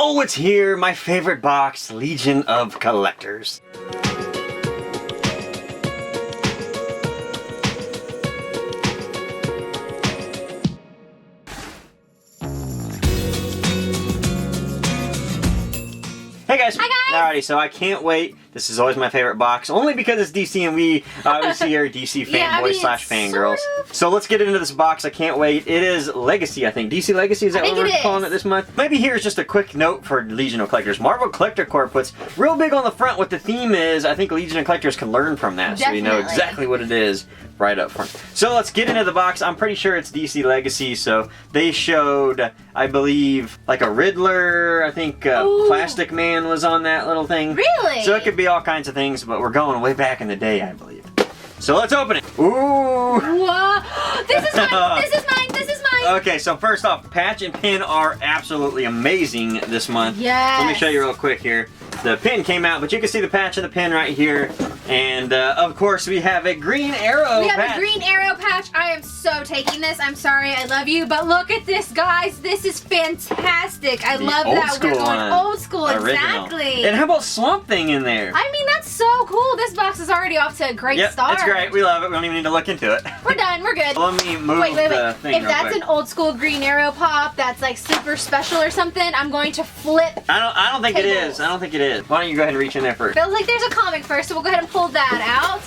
Oh, it's here, my favorite box, Legion of Collectors. Hey guys! Hi guys! Alrighty, so I can't wait. This is always my favorite box, only because it's DC and we obviously are DC fanboys slash fangirls. Sort of. So let's get into this box. I can't wait. It is Legacy, I think. DC Legacy, is that what we're calling it this month? Maybe here's just a quick note for Legion of Collectors. Marvel Collector Corps puts real big on the front what the theme is. I think Legion of Collectors can learn from that, Definitely. so you know exactly what it is right up front. So let's get into the box. I'm pretty sure it's DC Legacy, so they showed, I believe, like a Riddler. I think Plastic Man was on that little thing. Really? So it could be all kinds of things, but we're going way back in the day, I believe. So let's open it. Ooh! Whoa! This is mine! This is mine! This is mine! Okay, so first off, patch and pin are absolutely amazing this month. Yes! Let me show you real quick here. The pin came out, but you can see the patch and the pin right here. And of course, we have a Green Arrow We have patch. a Green Arrow patch. I am so taking this. I'm sorry, I love you. But look at this, guys. This is fantastic. I love that we're going old school. Original. Exactly. And how about Swamp Thing in there? I mean, that's so cool. This box is already off to a great start. It's great. We love it. We don't even need to look into it. We're done. We're good. Let me move wait. the thing If real that's quick. an old school Green Arrow pop that's like super special or something, I'm going to flip. I don't think it tables. is. I don't think it is. Why don't you go ahead and reach in there first? Feels like there's a comic first, so we'll go ahead and pull that out.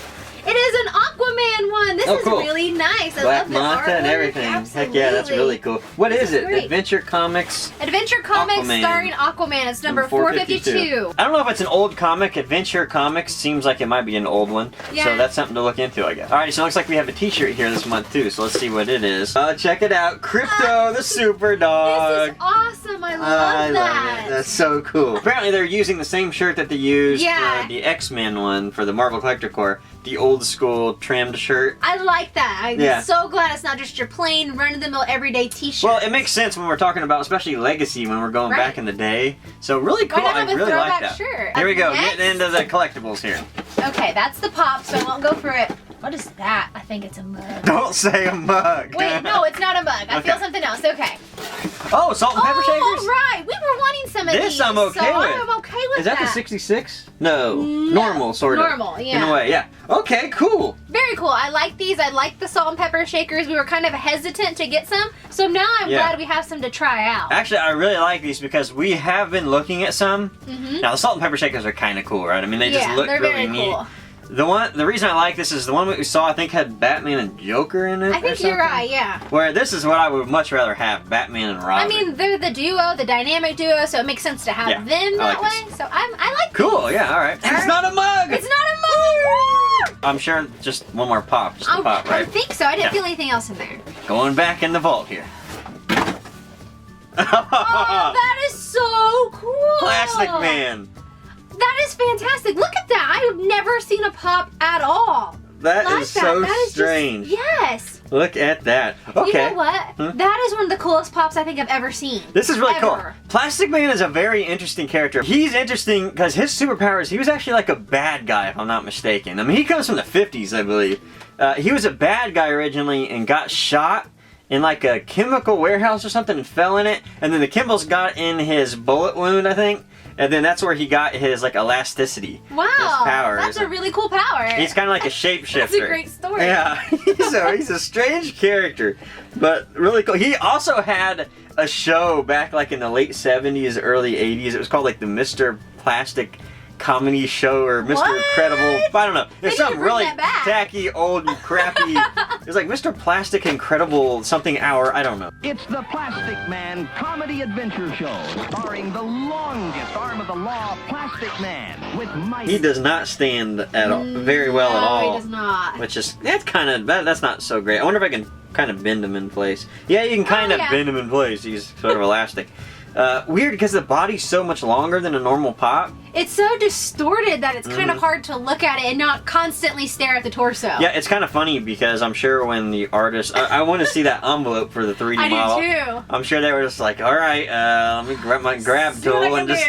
It is an Aquaman one. This is cool. really nice. I Black love this Manta and artwork. everything. Absolutely. Heck yeah, that's really cool. What is it? great. Adventure Comics Adventure Comics Aquaman. starring Aquaman. It's number 452. I don't know if it's an old comic. Adventure Comics seems like it might be an old one. Yeah. So that's something to look into, I guess. Alright, so it looks like we have a t-shirt here this month too. So let's see what it is. Check it out. Crypto the Super Dog. This is awesome. I love that. Love it. That's so cool. Apparently they're using the same shirt that they used Yeah. for the X-Men one for the Marvel Collector Corps. The old school trimmed shirt. I like that. I'm Yeah. so glad it's not just your plain run-of-the-mill everyday t-shirt. Well, it makes sense when we're talking about especially Legacy when we're going Right. back in the day. So really cool. Why not have I a really like throwback that. shirt? Here we go. Next. Getting into the collectibles here. Okay, that's the pop, so I won't go for it. What is that? I think it's a mug. Don't say a mug. Wait, no, it's not a mug. I feel Okay. something else. Okay. Oh, salt and pepper Oh, shakers? right. We were wanting some of This these. I'm okay so with. I'm okay with Is that the 66? No. Normal, sort of. Normal, yeah. In a way, yeah. Okay, cool. Very cool. I like these. I like the salt and pepper shakers. We were kind of hesitant to get some, so now I'm glad we have some to try out. Actually, I really like these because we have been looking at some. Mm-hmm. Now, the salt and pepper shakers are kind of cool, right? I mean, they just look they're really very neat. cool. The reason I like this is the one that we saw, I think, had Batman and Joker in it. I think you're right, yeah. Where this is what I would much rather have, Batman and Robin. I mean, they're the duo, the dynamic duo, so it makes sense to have them I that like way. So I like cool, these. yeah, all right. And it's Alright. not a mug! It's not a mug! I'm sure just one more pop, just a pop, I right? think so. I didn't Yeah. feel anything else in there. Going back in the vault here. Oh, that is so cool! Plastic Man. That is fantastic. Look at that. I have never seen a pop at all. That Like is so that is strange. Just, yes. Look at that. Okay. You know what? That is one of the coolest pops I think I've ever seen. This is really cool. Ever. Plastic Man is a very interesting character. He's interesting because his superpowers, he was actually like a bad guy, if I'm not mistaken. I mean, he comes from the 50s, I believe. He was a bad guy originally and got shot in like a chemical warehouse or something and fell in it. And then the chemicals got in his bullet wound, I think. And then that's where he got his like elasticity. Wow. His powers. That's a really cool power. He's kind of like a shapeshifter. That's a great story. Yeah, he's a strange character, but really cool. He also had a show back like in the late 70s, early 80s. It was called like the Mr. Plastic Comedy Show or Mr. What? Incredible. I don't know. They It's need to something bring really that back. tacky, old, crappy. It was like Mr. Plastic Incredible something hour. I don't know. It's the Plastic Man Comedy Adventure Show, starring the longest arm of the law, Plastic Man, with Mike. He does not stand at all, very well at all. No, he does not. Which is that's not so great. I wonder if I can kind of bend him in place. Yeah, you can kind of bend him in place. He's sort of elastic. Weird because the body's so much longer than a normal pop. it's so distorted that it's kind of hard to look at it and not constantly stare at the torso. Yeah, it's kind of funny because I'm sure when the artist, I want to see that envelope for the 3D model. I do too. I'm sure they were just like, all right, let me grab my grab tool and just.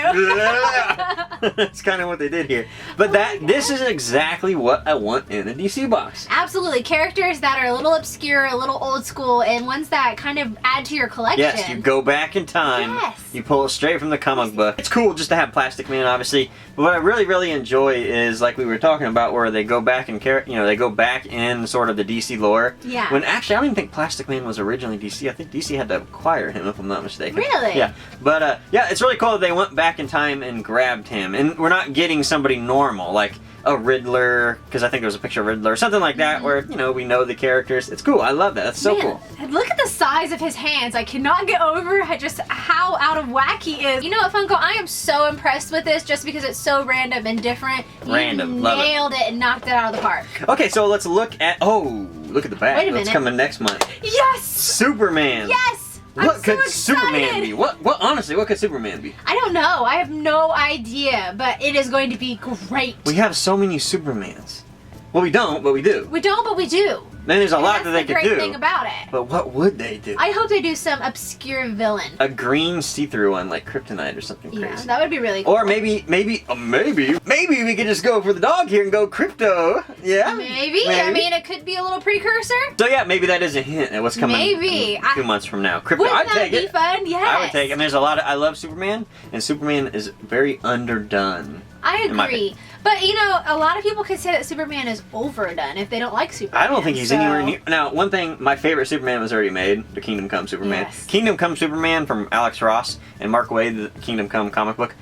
That's kind of what they did here. But this is exactly what I want in a DC box. Absolutely, characters that are a little obscure, a little old school, and ones that kind of add to your collection. Yes, you go back in time. Yes. You pull it straight from the comic book. It's cool just to have Plastic Man, obviously. But what I really, really enjoy is, like we were talking about, where they go back and they go back in sort of the DC lore. Yeah. When actually, I don't even think Plastic Man was originally DC. I think DC had to acquire him, if I'm not mistaken. Really? Yeah. But yeah, it's really cool that they went back in time and grabbed him, and we're not getting somebody normal like a Riddler, because I think there was a picture of Riddler or something like that, where we know the characters. It's cool. I love that. That's so cool. Look at the size of his hands. I cannot get over just how out of whack he is. You know what, Funko? I am so impressed with this just because it's so random and different. Random. You Love it. nailed it and knocked it out of the park. Okay, so let's look at. Oh, look at the back. Wait a minute. That's coming next month. Yes. Superman. Yes. What could so Superman be? What honestly, what could Superman be? I don't know. I have no idea, but it is going to be great. We have so many Supermans. Well, we don't, but we do. We don't, but we do. Then there's a lot that they That's the could great do. thing about it. But what would they do? I hope they do some obscure villain. A green see-through one like Kryptonite or something Yeah, crazy. that would be really cool. Or maybe we could just go for the dog here and go Crypto. Yeah. Maybe. I mean, it could be a little precursor. So yeah, maybe that is a hint at what's coming. Maybe. 2 months from now. Crypto. Wouldn't I'd that take be it. fun? Yes. I would take it. And there's a lot of. I love Superman, and Superman is very underdone. I in my agree. opinion. But, a lot of people could say that Superman is overdone if they don't like Superman. I don't think he's anywhere near. Now, one thing, my favorite Superman was already made, the Kingdom Come Superman. Yes. Kingdom Come Superman from Alex Ross and Mark Waid, the Kingdom Come comic book.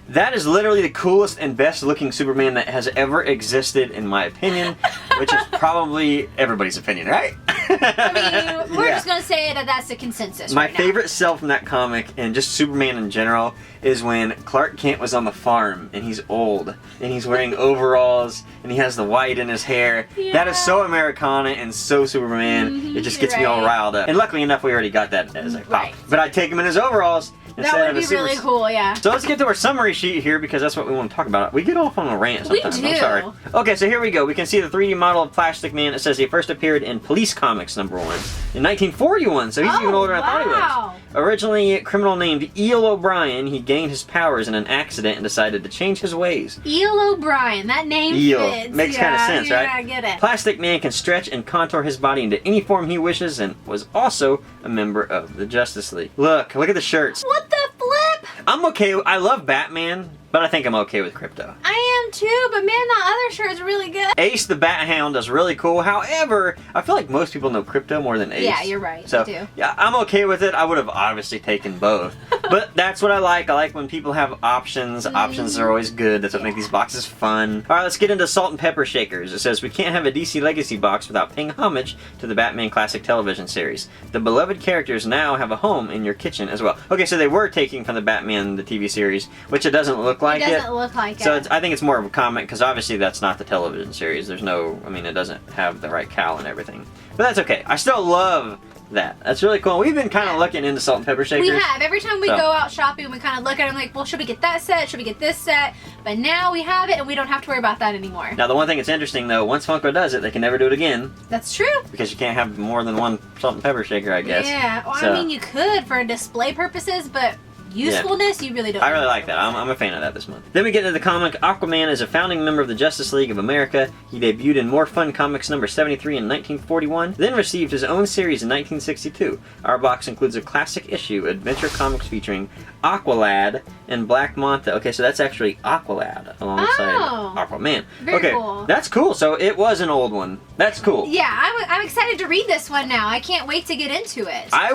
That is literally the coolest and best looking Superman that has ever existed, in my opinion, which is probably everybody's opinion, right? I mean, we're just going to say that that's the consensus My right now. favorite cell from that comic, and just Superman in general, is when Clark Kent was on the farm, and he's old, and he's wearing overalls, and he has the white in his hair. Yeah. That is so Americana and so Superman, it just gets me all right. riled up. And luckily enough, we already got that as a pop. Right. But I'd take him in his overalls instead That of would a be really cool, yeah. So let's get to our summary sheet here, because that's what we want to talk about. We get off on a rant sometimes. We do. I'm sorry. Okay, so here we go. We can see the 3D model of Plastic Man. It says he first appeared in Police Comics #1 in 1941, so he's even older than I thought he was. Originally a criminal named Eel O'Brien, he gained his powers in an accident and decided to change his ways. Eel O'Brien, that name fits. Makes kind of sense, right? Yeah, I get it. Plastic Man can stretch and contour his body into any form he wishes, and was also a member of the Justice League. Look at the shirts. What the flip? I'm okay. I love Batman, but I think I'm okay with Crypto. I am too, but man, that other shirt's really good. Ace the Bat Hound is really cool. However, I feel like most people know Crypto more than Ace. Yeah, you're right. So, I do. yeah, I'm okay with it. I would have obviously taken both. But that's what I like. I like when people have options. Options are always good. That's what makes these boxes fun. All right, let's get into Salt and Pepper Shakers. It says, we can't have a DC Legacy box without paying homage to the Batman Classic television series. The beloved characters now have a home in your kitchen as well. Okay, so they were taking from the Batman, the TV series, which it doesn't look like it. Doesn't look like So it. I think it's more of a comic, because obviously that's not the television series. There's no, I mean, it doesn't have the right cowl and everything. But that's okay. I still love that. That's really cool. We've been kind of looking into Salt and Pepper Shakers. We have. Every time we go out shopping, we kind of look at it and like, well, should we get that set? Should we get this set? But now we have it, and we don't have to worry about that anymore. Now, the one thing that's interesting, though, once Funko does it, they can never do it again, That's true. because you can't have more than one Salt and Pepper Shaker, I guess. Yeah. Well, So- I mean, you could for display purposes, but usefulness, you really don't. I really like that. I'm a fan of that this month. Then we get into the comic. Aquaman is a founding member of the Justice League of America. He debuted in More Fun Comics #73 in 1941, then received his own series in 1962. Our box includes a classic issue adventure comics featuring Aqualad and Black Manta. Okay, so that's actually Aqualad alongside Aquaman. Very cool. That's cool. So it was an old one. That's cool. Yeah, I'm excited to read this one now. I can't wait to get into it. I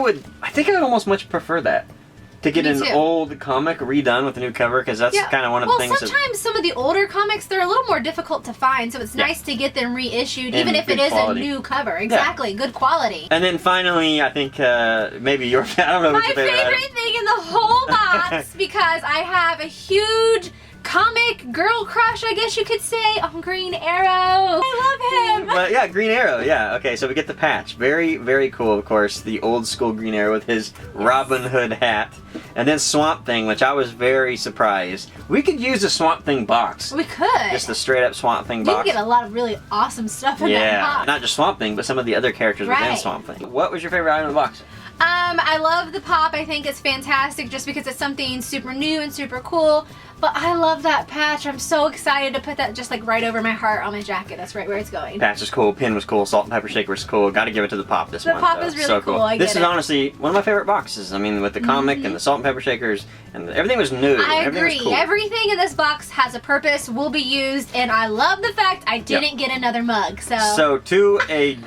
think I would almost much prefer that. To get Me an too. old comic redone with a new cover, because that's kind of one of the things. Sometimes some of the older comics, they're a little more difficult to find, so it's nice to get them reissued, even if it is quality. a new cover. Exactly, good quality. And then finally, I think maybe your I don't know My what's your favorite item. favorite thing in the whole box, because I have a huge comic girl crush, I guess you could say, on Green Arrow. I love him. Well, yeah, Green Arrow, yeah. Okay, so we get the patch. Very, very cool, of course. The old school Green Arrow with his Robin Hood hat. And then Swamp Thing, which I was very surprised. We could use the Swamp Thing box. We could. Just the straight up Swamp Thing You box. can get a lot of really awesome stuff in that Yeah, box. not just Swamp Thing, but some of the other characters within Right. Swamp Thing. What was your favorite item in the box? I love the pop. I think it's fantastic just because it's something super new and super cool. But I love that patch. I'm so excited to put that just like right over my heart on my jacket. That's right where it's going. Patch was cool, pin was cool, salt and pepper shaker was cool. Gotta give it to the pop this The month. pop though. is really So cool, I This get is it. honestly one of my favorite boxes. I mean, with the comic and the salt and pepper shakers, and everything was new. I Everything agree. was cool. Everything in this box has a purpose, will be used, and I love the fact I didn't get another mug. So to a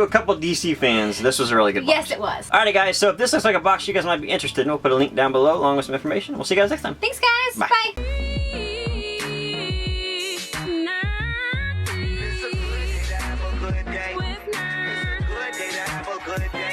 couple DC fans, this was a really good box. Yes, it was. Alrighty guys, so if this looks like a box you guys might be interested in, we'll put a link down below along with some information. We'll see you guys next time. Thanks, guys. Bye. Bye. It's a good day to have a good day.